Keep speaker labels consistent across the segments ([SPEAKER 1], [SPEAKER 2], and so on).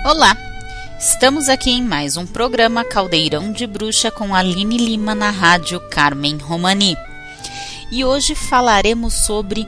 [SPEAKER 1] Olá! Estamos aqui em mais um programa Caldeirão de Bruxa com Aline Lima na Rádio Carmen Romani. E hoje falaremos sobre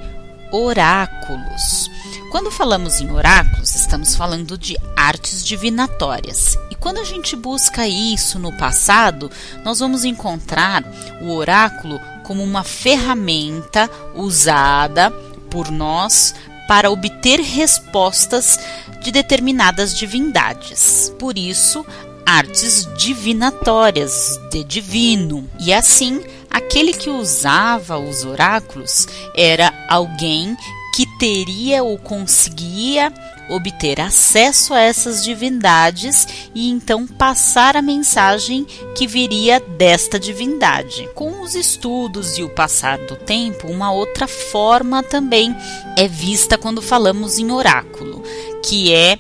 [SPEAKER 1] oráculos. Quando falamos em oráculos, estamos falando de artes divinatórias. E quando a gente busca isso no passado, nós vamos encontrar o oráculo como uma ferramenta usada por nós para obter respostas de determinadas divindades. Por isso, artes divinatórias, de divino. E assim, aquele que usava os oráculos era alguém que teria ou conseguia obter acesso a essas divindades e então passar a mensagem que viria desta divindade. Com os estudos e o passar do tempo, uma outra forma também é vista quando falamos em oráculo, que é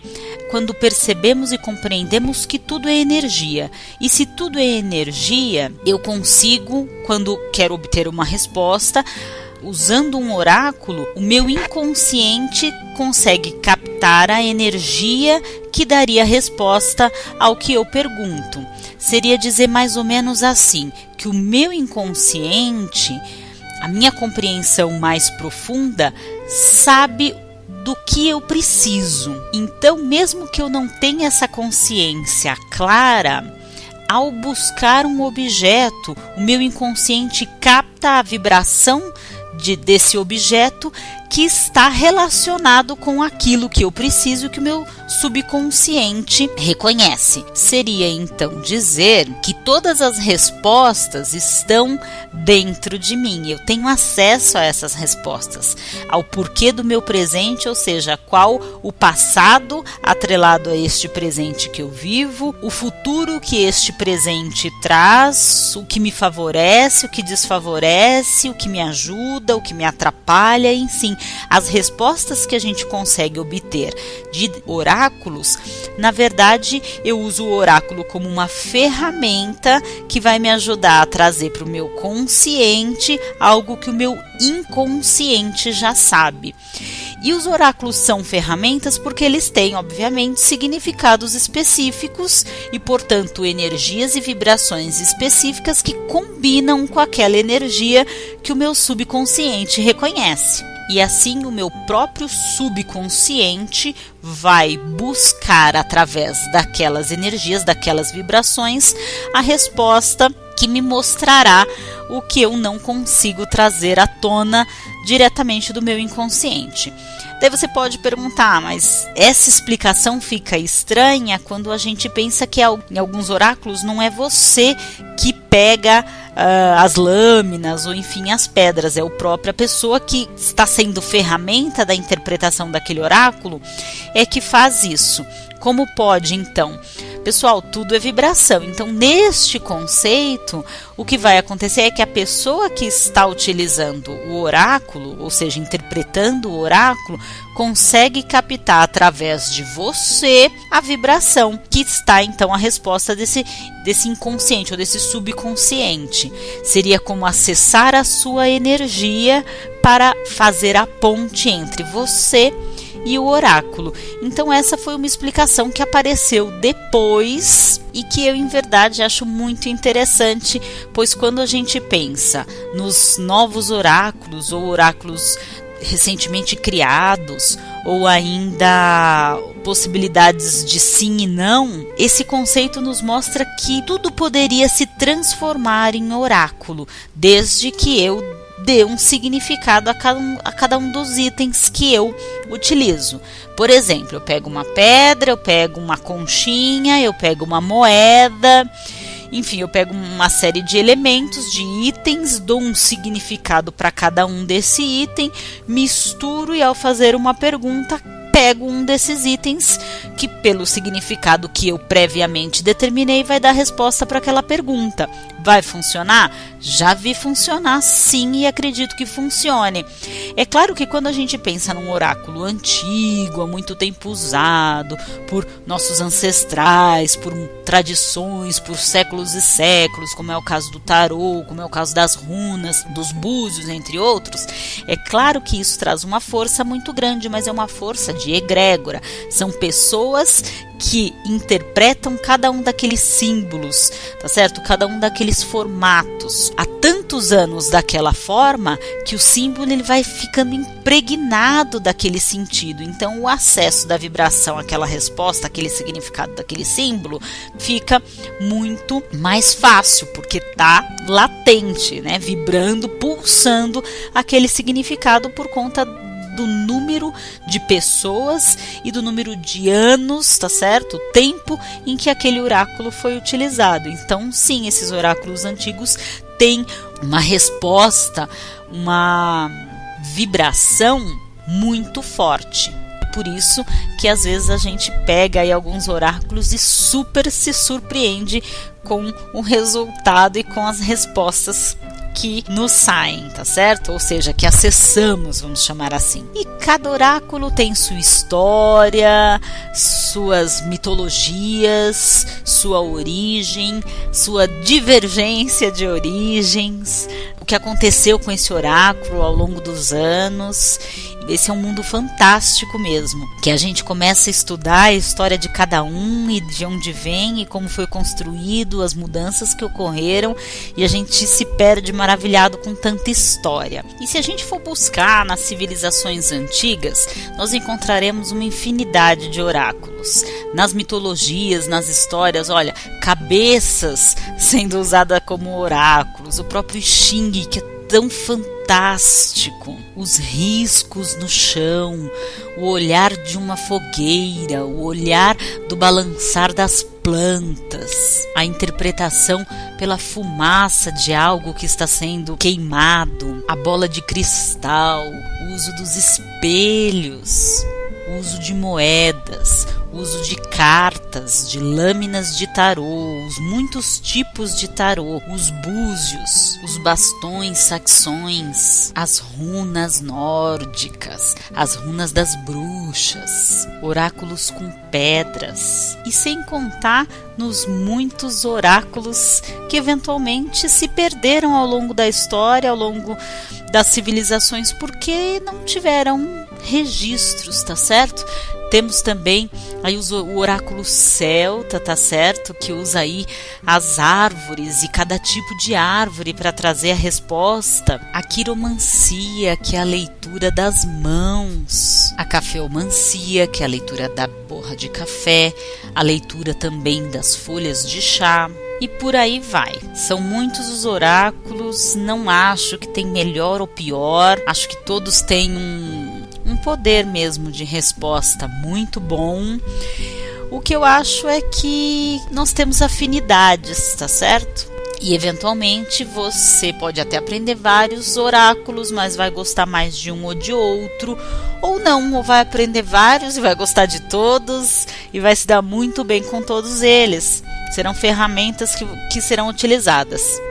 [SPEAKER 1] quando percebemos e compreendemos que tudo é energia. E se tudo é energia, eu consigo, quando quero obter uma resposta, usando um oráculo, o meu inconsciente consegue captar a energia que daria resposta ao que eu pergunto. Seria dizer mais ou menos assim, que o meu inconsciente, a minha compreensão mais profunda, sabe do que eu preciso. Então, mesmo que eu não tenha essa consciência clara, ao buscar um objeto, o meu inconsciente capta a vibração desse objeto que está relacionado com aquilo que eu preciso, que o meu subconsciente reconhece. Seria então dizer que todas as respostas estão dentro de mim. Eu tenho acesso a essas respostas, ao porquê do meu presente, ou seja, qual o passado atrelado a este presente que eu vivo, o futuro que este presente traz, o que me favorece, o que desfavorece, o que me ajuda, o que me atrapalha, enfim, as respostas que a gente consegue obter de oráculos. Na verdade, eu uso o oráculo como uma ferramenta que vai me ajudar a trazer para o meu consciente algo que o meu inconsciente já sabe. E os oráculos são ferramentas porque eles têm, obviamente, significados específicos e, portanto, energias e vibrações específicas que combinam com aquela energia que o meu subconsciente reconhece. E assim o meu próprio subconsciente vai buscar, através daquelas energias, daquelas vibrações, a resposta que me mostrará o que eu não consigo trazer à tona diretamente do meu inconsciente. Daí você pode perguntar, mas essa explicação fica estranha quando a gente pensa que em alguns oráculos não é você que pega as lâminas ou enfim as pedras, é a própria pessoa que está sendo ferramenta da interpretação daquele oráculo é que faz isso. Como pode então? Pessoal, tudo é vibração. Então, neste conceito, o que vai acontecer é que a pessoa que está utilizando o oráculo, ou seja, interpretando o oráculo, consegue captar através de você a vibração, que está então a resposta desse inconsciente ou desse subconsciente. Seria como acessar a sua energia para fazer a ponte entre você e o oráculo. Então essa foi uma explicação que apareceu depois e que eu em verdade acho muito interessante, pois quando a gente pensa nos novos oráculos ou oráculos recentemente criados ou ainda possibilidades de sim e não, esse conceito nos mostra que tudo poderia se transformar em oráculo, desde que eu dê um significado a cada um dos itens que eu utilizo. Por exemplo, eu pego uma pedra, eu pego uma conchinha, eu pego uma moeda, enfim, eu pego uma série de elementos, de itens, dou um significado para cada um desse item, misturo e ao fazer uma pergunta, pego um desses itens que, pelo significado que eu previamente determinei, vai dar resposta para aquela pergunta. Vai funcionar? Já vi funcionar sim e acredito que funcione. É claro que quando a gente pensa num oráculo antigo, há muito tempo usado por nossos ancestrais, por tradições, por séculos e séculos, como é o caso do tarô, como é o caso das runas, dos búzios, entre outros, é claro que isso traz uma força muito grande, mas é uma força de egrégora. São pessoas que interpretam cada um daqueles símbolos, tá certo? Cada um daqueles formatos há tantos anos daquela forma que o símbolo ele vai ficando impregnado daquele sentido. Então o acesso da vibração àquela resposta, aquele significado daquele símbolo fica muito mais fácil, porque tá latente, né? Vibrando, pulsando aquele significado por conta do número de pessoas e do número de anos, tá certo? O tempo em que aquele oráculo foi utilizado. Então, sim, esses oráculos antigos têm uma resposta, uma vibração muito forte. Por isso que às vezes a gente pega aí alguns oráculos e super se surpreende com o resultado e com as respostas que nos saem, tá certo? Ou seja, que acessamos, vamos chamar assim. E cada oráculo tem sua história, suas mitologias, sua origem, sua divergência de origens, o que aconteceu com esse oráculo ao longo dos anos. Esse é um mundo fantástico mesmo, que a gente começa a estudar a história de cada um e de onde vem e como foi construído, as mudanças que ocorreram, e a gente se perde maravilhado com tanta história. E se a gente for buscar nas civilizações antigas, nós encontraremos uma infinidade de oráculos. Nas mitologias, nas histórias, olha, cabeças sendo usadas como oráculos, o próprio Xing, que é tão fantástico, os riscos no chão, o olhar de uma fogueira, o olhar do balançar das plantas, a interpretação pela fumaça de algo que está sendo queimado, a bola de cristal, o uso dos espelhos, o uso de moedas, o uso de cartas, de lâminas de tarô, os muitos tipos de tarô, os búzios, os bastões saxões, as runas nórdicas, as runas das bruxas, oráculos com pedras, e sem contar nos muitos oráculos que eventualmente se perderam ao longo da história, ao longo das civilizações, porque não tiveram registros, tá certo? Temos também aí o oráculo celta, tá certo? Que usa aí as árvores e cada tipo de árvore para trazer a resposta. A quiromancia, que é a leitura das mãos. A cafeomancia, que é a leitura da borra de café. A leitura também das folhas de chá. E por aí vai. São muitos os oráculos, não acho que tem melhor ou pior. Acho que todos têm um poder mesmo de resposta muito bom. O que eu acho é que nós temos afinidades, tá certo? E eventualmente você pode até aprender vários oráculos, mas vai gostar mais de um ou de outro, ou não, ou vai aprender vários e vai gostar de todos e vai se dar muito bem com todos eles. Serão ferramentas que serão utilizadas.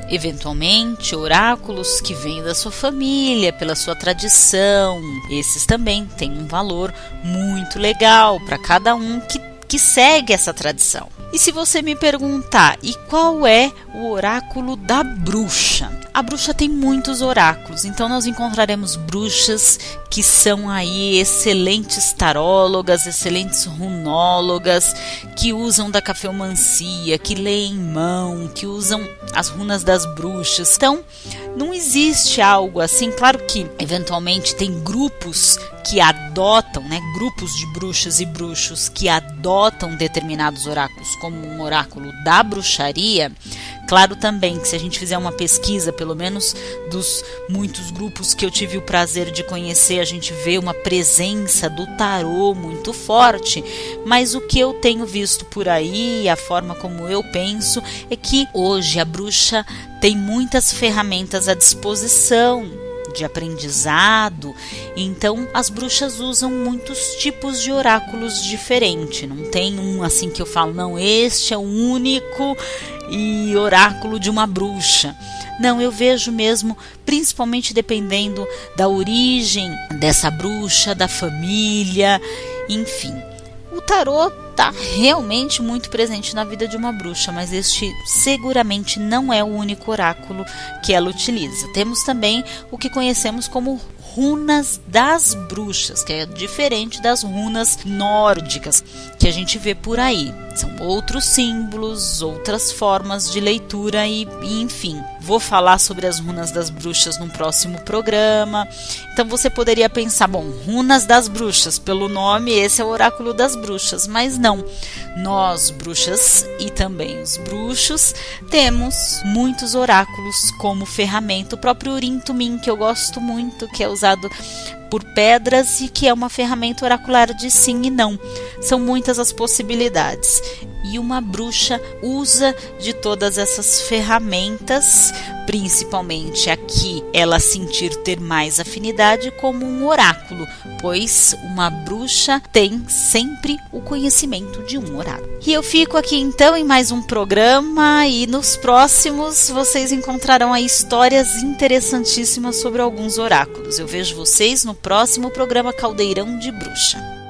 [SPEAKER 1] Eventualmente, oráculos que vêm da sua família, pela sua tradição, esses também têm um valor muito legal para cada um que segue essa tradição. E se você me perguntar, e qual é o oráculo da bruxa? A bruxa tem muitos oráculos, então nós encontraremos bruxas que são aí excelentes tarólogas, excelentes runólogas, que usam da cafeomancia, que leem mão, que usam as runas das bruxas. Então, não existe algo assim. Claro que, eventualmente, tem grupos que adotam, né, grupos de bruxas e bruxos que adotam determinados oráculos como um oráculo da bruxaria. Claro também que se a gente fizer uma pesquisa, pelo menos dos muitos grupos que eu tive o prazer de conhecer, a gente vê uma presença do tarô muito forte, mas o que eu tenho visto por aí, a forma como eu penso, é que hoje a bruxa tem muitas ferramentas à disposição de aprendizado, então as bruxas usam muitos tipos de oráculos diferentes, não tem um assim que eu falo, não, este é o único e oráculo de uma bruxa. Não, eu vejo mesmo, principalmente dependendo da origem dessa bruxa, da família, enfim. O tarô está realmente muito presente na vida de uma bruxa, mas este seguramente não é o único oráculo que ela utiliza. Temos também o que conhecemos como runas das bruxas, que é diferente das runas nórdicas que a gente vê por aí. São outros símbolos, outras formas de leitura e enfim. Vou falar sobre as runas das bruxas no próximo programa. Então você poderia pensar, bom, runas das bruxas, pelo nome esse é o oráculo das bruxas, mas não. Nós, bruxas e também os bruxos, temos muitos oráculos como ferramenta. O próprio Urim Tumim, que eu gosto muito, que é usado por pedras e que é uma ferramenta oracular de sim e não. São muitas as possibilidades. E uma bruxa usa de todas essas ferramentas, principalmente aqui ela sentir ter mais afinidade como um oráculo, pois uma bruxa tem sempre o conhecimento de um oráculo. E eu fico aqui então em mais um programa e nos próximos vocês encontrarão aí histórias interessantíssimas sobre alguns oráculos. Eu vejo vocês no próximo programa Caldeirão de Bruxa.